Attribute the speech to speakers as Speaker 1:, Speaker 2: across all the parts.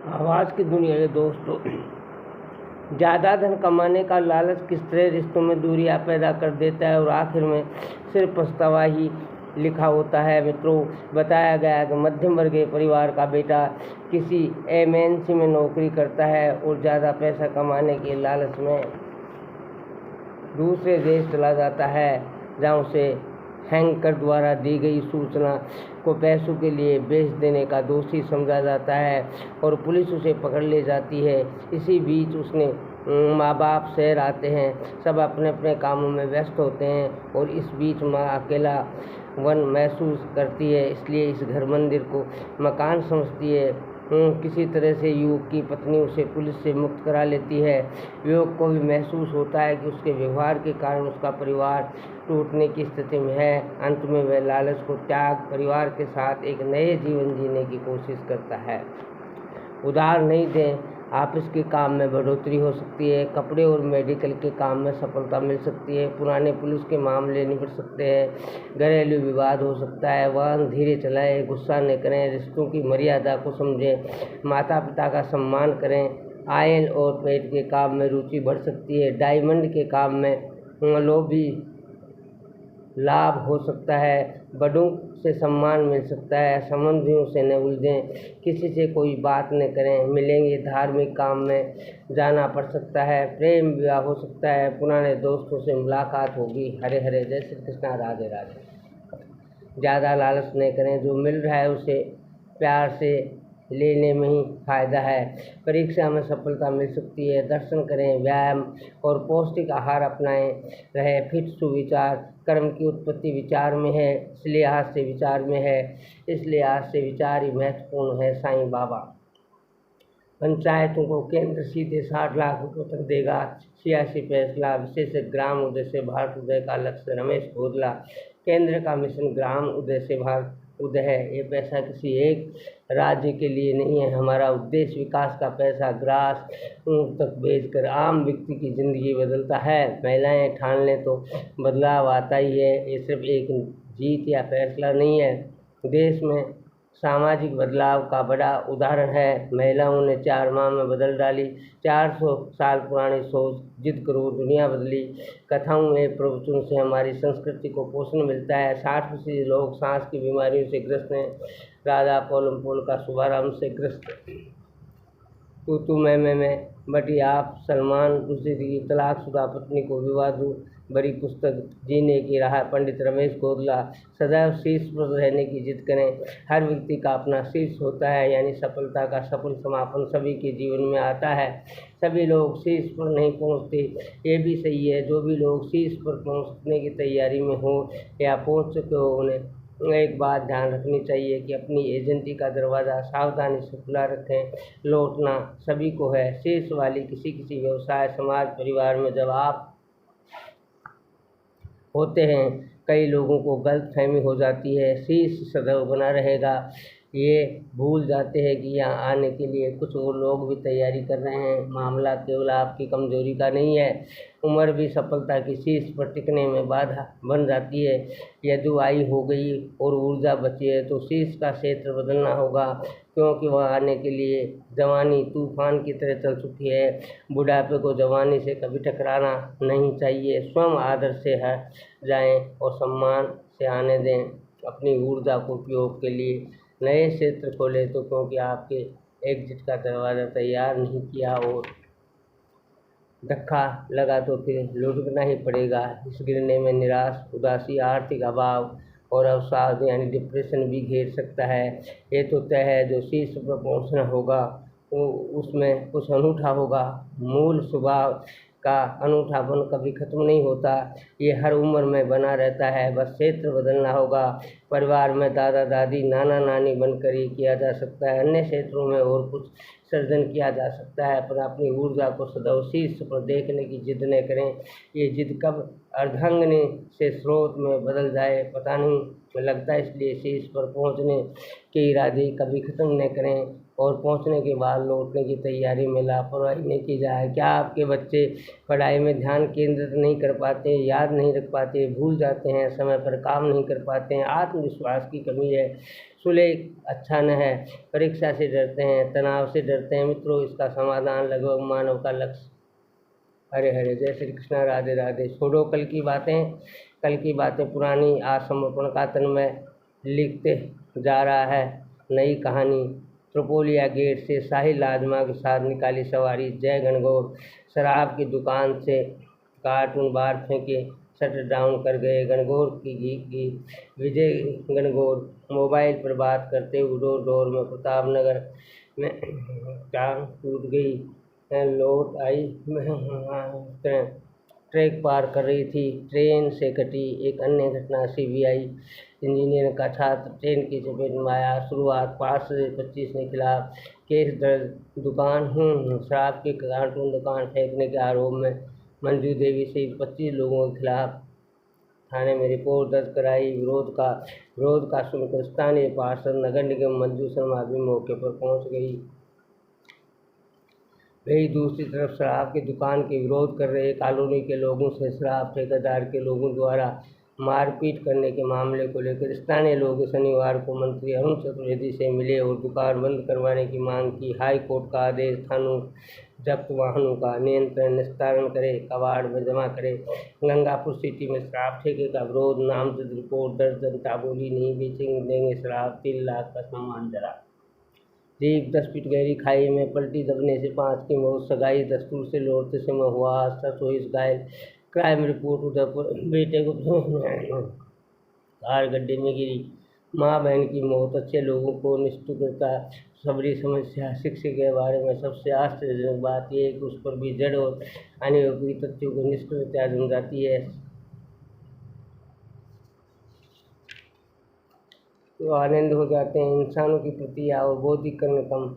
Speaker 1: आवाज़ की दुनिया के दोस्तों, ज़्यादा धन कमाने का लालच किस तरह रिश्तों में दूरियां पैदा कर देता है और आखिर में सिर्फ पछतावा ही लिखा होता है। मित्रों, बताया गया कि मध्यम वर्गीय परिवार का बेटा किसी एमएनसी में नौकरी करता है और ज़्यादा पैसा कमाने के लालच में दूसरे देश चला जाता है, जहाँ उसे हैंकर द्वारा दी गई सूचना को पैसों के लिए बेच देने का दोषी समझा जाता है और पुलिस उसे पकड़ ले जाती है। इसी बीच उसने माँ बाप शहर आते हैं, सब अपने अपने कामों में व्यस्त होते हैं और इस बीच माँ अकेला वन महसूस करती है, इसलिए इस घर मंदिर को मकान समझती है। किसी तरह से युवक की पत्नी उसे पुलिस से मुक्त करा लेती है। युवक को भी महसूस होता है कि उसके व्यवहार के कारण उसका परिवार टूटने की स्थिति में है। अंत में वह लालच को त्याग परिवार के साथ एक नए जीवन जीने की कोशिश करता है। उधार नहीं दें, ऑफिस के काम में बढ़ोतरी हो सकती है, कपड़े और मेडिकल के काम में सफलता मिल सकती है, पुराने पुलिस के मामले निपट सकते हैं, घरेलू विवाद हो सकता है। वाहन धीरे चलाएं, गुस्सा न करें, रिश्तों की मर्यादा को समझें, माता पिता का सम्मान करें। आयन और पेट के काम में रुचि बढ़ सकती है, डायमंड के काम में लोभी लाभ हो सकता है, बड़ों से सम्मान मिल सकता है। संबंधियों से न उलझें, किसी से कोई बात न करें, मिलेंगे। धार्मिक काम में जाना पड़ सकता है, प्रेम विवाह हो सकता है, पुराने दोस्तों से मुलाकात होगी। हरे हरे, जय श्री कृष्णा, राधे राधे। ज़्यादा लालच नहीं करें, जो मिल रहा है उसे प्यार से लेने में ही फायदा है। परीक्षा में सफलता मिल सकती है। दर्शन करें, व्यायाम और पौष्टिक आहार अपनाएं। रहे फिट सुविचार, कर्म की उत्पत्ति विचार में है, इसलिए आज से विचार में है, इसलिए आज से विचार ही महत्वपूर्ण है। साईं बाबा। पंचायतों को केंद्र सीधे 60 लाख रुपये तक देगा, सियासी फैसला। विशेषज्ञ ग्राम उदय से भारत उदय का लक्ष्य, रमेश घोगला। केंद्र का मिशन ग्राम उदय से भारत उदय है। ये पैसा किसी एक राज्य के लिए नहीं है। हमारा उद्देश्य विकास का पैसा ग्रास तक भेजकर आम व्यक्ति की ज़िंदगी बदलता है। महिलाएं ठान लें तो बदलाव आता ही है। ये सिर्फ एक जीत या फैसला नहीं है, देश में सामाजिक बदलाव का बड़ा उदाहरण है। महिलाओं ने 4 माह में बदल डाली 400 साल पुरानी सोच। जिद करो, दुनिया बदली। कथाओं में प्रवचन से हमारी संस्कृति को पोषण मिलता है। 60% लोग सांस की बीमारियों से ग्रस्त हैं। राजा पोलम पोल का शुभारंभ से ग्रस्त। तू मैं बटी आप सलमान दूसरी की तलाकशुदा पत्नी को विवाह दूँ। बड़ी पुस्तक जीने की राह, पंडित रमेश घोगला। सदैव शीर्ष पर रहने की जिद करें। हर व्यक्ति का अपना शीर्ष होता है, यानी सफलता का सफल समापन सभी के जीवन में आता है। सभी लोग शीर्ष पर नहीं पहुंचते, ये भी सही है। जो भी लोग शीर्ष पर पहुंचने की तैयारी में हो या पहुंच चुके हो, उन्हें एक बात ध्यान रखनी चाहिए कि अपनी एजेंसी का दरवाज़ा सावधानी से खुला रखें। लौटना सभी को है। शीर्ष वाली किसी व्यवसाय, समाज, परिवार में जब आप होते हैं, कई लोगों को गलतफहमी हो जाती है। शीर्ष सदैव बना रहेगा, ये भूल जाते हैं कि यहाँ आने के लिए कुछ और लोग भी तैयारी कर रहे हैं। मामला केवल आपकी कमजोरी का नहीं है, उम्र भी सफलता की शीर्ष पर टिकने में बाधा बन जाती है। यदि आयु हो गई और ऊर्जा बची है तो शीर्ष का क्षेत्र बदलना होगा, क्योंकि वह आने के लिए जवानी तूफान की तरह चल चुकी है। बुढ़ापे को जवानी से कभी टकराना नहीं चाहिए। स्वयं आदर से हट जाएं और सम्मान से आने दें। अपनी ऊर्जा को उपयोग के लिए नए क्षेत्र खोले तो क्योंकि आपके एग्जिट का दरवाज़ा तैयार नहीं किया और धक्का लगा तो फिर लुढ़कना ही पड़ेगा। इस गिरने में निराश, उदासी, आर्थिक अभाव और अवसाद यानी डिप्रेशन भी घेर सकता है। ये तो तय है, जो शीर्ष पर पहुंचना होगा वो उसमें कुछ अनूठा होगा। मूल स्वभाव का अनूठापन कभी खत्म नहीं होता, ये हर उम्र में बना रहता है, बस क्षेत्र बदलना होगा। परिवार में दादा दादी, नाना नानी बनकर ये किया जा सकता है। अन्य क्षेत्रों में और कुछ सर्जन किया जा सकता है, पर अपनी ऊर्जा को सदैव शीर्ष पर देखने की जिद न करें। ये जिद कब अर्धांगिनी से स्रोत में बदल जाए पता नहीं लगता, इसलिए शीर्ष पर पहुंचने के इरादे कभी ख़त्म न करें और पहुंचने के बाद लौटने की तैयारी में लापरवाही नहीं की जाए। क्या आपके बच्चे पढ़ाई में ध्यान केंद्रित नहीं कर पाते, याद नहीं रख पाते, भूल जाते हैं, समय पर काम नहीं कर पाते हैं, आत्मविश्वास की कमी है, सुलेख अच्छा न है, परीक्षा से डरते हैं, तनाव से डरते हैं? मित्रों, इसका समाधान लगभग मानव का लक्ष्य। हरे हरे, जय श्री कृष्ण, राधे राधे। छोड़ो कल की बातें पुरानी, आज समर्पण का तन में लिखते जा रहा है नई कहानी। त्रिपोलिया गेट से शाही लाजमा के साथ निकाली सवारी जय गणगौर, शराब की दुकान से कार्टून बार फेंके, शटर डाउन कर गए गणगौर की विजय गणगौर। मोबाइल पर बात करते हुए डोर में प्रतापनगर में टांग टूट गई, लौट आई ट्रैक पार कर रही थी, ट्रेन से कटी एक अन्य घटना। CBI इंजीनियर का छात्र ट्रेन की चपेट में आया, शुरुआत 5 से 25 के खिलाफ केस दर्ज, दुकान शराब की कार्टून दुकान फेंकने के आरोप में मंजू देवी सहित 25 लोगों के खिलाफ थाने में रिपोर्ट दर्ज कराई। विरोध का सुनकर स्थानीय पार्षद नगर निगम मंजू शर्मा भी मौके पर पहुंच गई। वही दूसरी तरफ शराब की दुकान के विरोध कर रहे कॉलोनी के लोगों से शराब ठेकेदार के लोगों द्वारा मारपीट करने के मामले को लेकर स्थानीय लोग शनिवार को मंत्री अरुण चतुर्वेदी से मिले और दुकान बंद करवाने की मांग की। हाई कोर्ट का आदेश, थानों जब्त वाहनों का नियंत्रण निस्तारण करे, कबाड़ में जमा करे। गंगापुर सिटी में शराब ठेके का विरोध, नामजद रिपोर्ट दर्ज, जनता बोली नहीं बेचेंगे देंगे शराब, 3 लाख का सामान जला। जीप 10 फीट गहरी खाई में पलटी, दबने से 5 की मौत। सगाई दस्तूर से लौटते समय हुआ हादसा, 24 घायल। क्राइम रिपोर्ट उदयपुर, बेटे को कार गड्ढे में गिरी, माँ बहन की मौत। अच्छे लोगों को निष्ठुरता सबरी समस्या। शिक्षक के बारे में सबसे आश्चर्यजनक बात यह है कि उस पर भी जड़ और अनियोगी तथ्यों को निष्क्रियता जम जाती है। तो आनंद हो जाते हैं। इंसानों की प्रति और बौद्धिकरण कम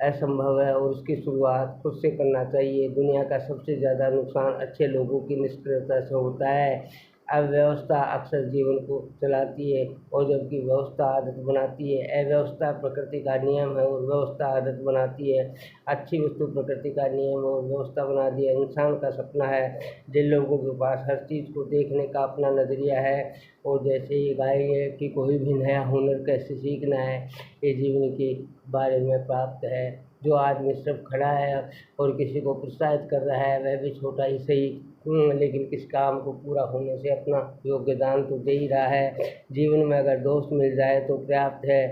Speaker 1: असंभव है और उसकी शुरुआत खुद से करना चाहिए। दुनिया का सबसे ज़्यादा नुकसान अच्छे लोगों की निष्क्रियता से होता है। अव्यवस्था अक्सर जीवन को चलाती है और जबकि व्यवस्था आदत बनाती है। अव्यवस्था प्रकृति का नियम है और व्यवस्था आदत बनाती है। अच्छी वस्तु प्रकृति का नियम और व्यवस्था बना दिया इंसान का सपना है। जिन लोगों के पास हर चीज़ को देखने का अपना नज़रिया है और जैसे ये गाय है कि कोई भी नया हुनर कैसे सीखना है, ये जीवन के बारे में प्राप्त है। जो आदमी सिर्फ खड़ा है और किसी को प्रोत्साहित कर रहा है, वह भी छोटा ही सही लेकिन किस काम को पूरा होने से अपना योगदान तो दे ही रहा है। जीवन में अगर दोस्त मिल जाए तो पर्याप्त है,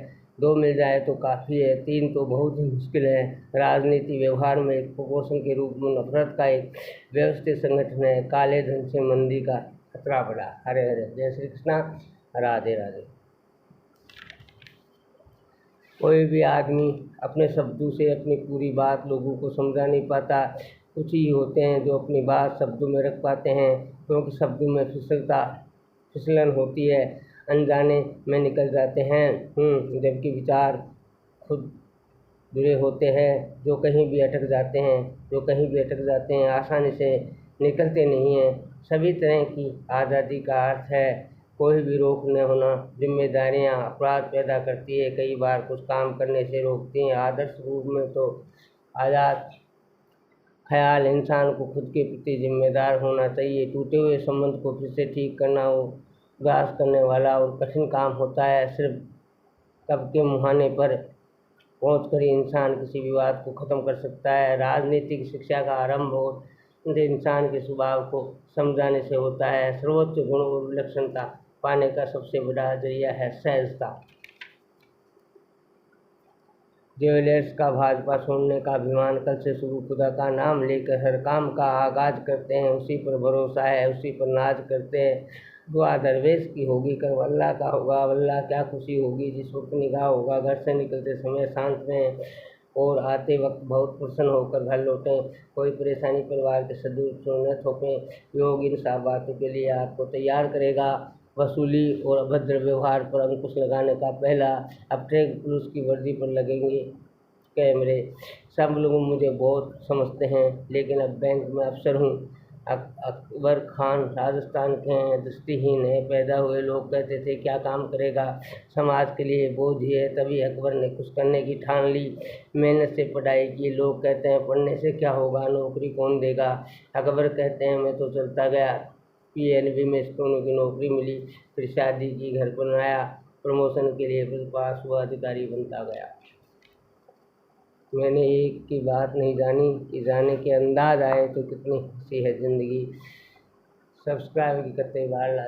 Speaker 1: 2 मिल जाए तो काफ़ी है, 3 तो बहुत ही मुश्किल है। राजनीति व्यवहार में एक कुपोषण के रूप में नफरत का एक व्यवस्थित संगठन है। काले धन से मंदी का खतरा बढ़ा। हरे हरे, जय श्री कृष्णा, राधे राधे। कोई भी आदमी अपने शब्दों से अपनी पूरी बात लोगों को समझा नहीं पाता। कुछ ही होते हैं जो अपनी बात शब्दों में रख पाते हैं, क्योंकि शब्दों में फिसलन होती है, अनजाने में निकल जाते हैं। जबकि विचार खुद जुड़े होते हैं, जो कहीं भी अटक जाते हैं आसानी से निकलते नहीं हैं। सभी तरह की आज़ादी का अर्थ है कोई भी रोक न होना। जिम्मेदारियां अपराध पैदा करती है, कई बार कुछ काम करने से रोकती हैं। आदर्श रूप में तो आज़ाद ख्याल इंसान को खुद के प्रति जिम्मेदार होना चाहिए। टूटे हुए संबंध को फिर से ठीक करना उदास करने वाला और कठिन काम होता है। सिर्फ कब के मुहाने पर पहुंचकर ही इंसान किसी विवाद को ख़त्म कर सकता है। राजनीतिक शिक्षा का आरंभ और इंसान के स्वभाव को समझाने से होता है। सर्वोच्च गुण और विलक्षणता पाने का सबसे बड़ा जरिया है सहजता। ज्वेलर्स का भाजपा छोड़ने का अभिमान कल से शुरू, खुदा का नाम लेकर हर काम का आगाज करते हैं। उसी पर भरोसा है, उसी पर नाज करते हैं। दुआ दरवेश की होगी, कर वल्लाह का होगा, वल्लाह क्या खुशी होगी जिस वक्त निगाह होगा। घर से निकलते समय शांत रहें और आते वक्त बहुत प्रसन्न होकर घर लौटें। कोई परेशानी परिवार के सदस्य न थोपें। योग इन सब बातों के लिए आपको तैयार करेगा। वसूली और अभद्र व्यवहार पर अंकुश लगाने का पहला। अब ट्रैफिक पुलिस की वर्दी पर लगेंगे कैमरे। सब लोग मुझे बहुत समझते हैं, लेकिन अब बैंक में अफसर हूँ, अकबर खान राजस्थान के हैं, दृष्टिहीन है, पैदा हुए लोग कहते थे क्या काम करेगा, समाज के लिए बोझ ही है, तभी अकबर ने कुछ करने की ठान ली, मेहनत से पढ़ाई की। लोग कहते हैं पढ़ने से क्या होगा, नौकरी कौन देगा। अकबर कहते हैं मैं तो चलता गया, पीएनबी में स्टोनों की नौकरी मिली, फिर शादी की, घर बनाया, प्रमोशन के लिए फिर पास हुआ, अधिकारी बनता गया। मैंने एक की बात नहीं जानी कि जाने के अंदाज आए तो कितनी हंसी है ज़िंदगी। सब्सक्राइब की कतई बार ला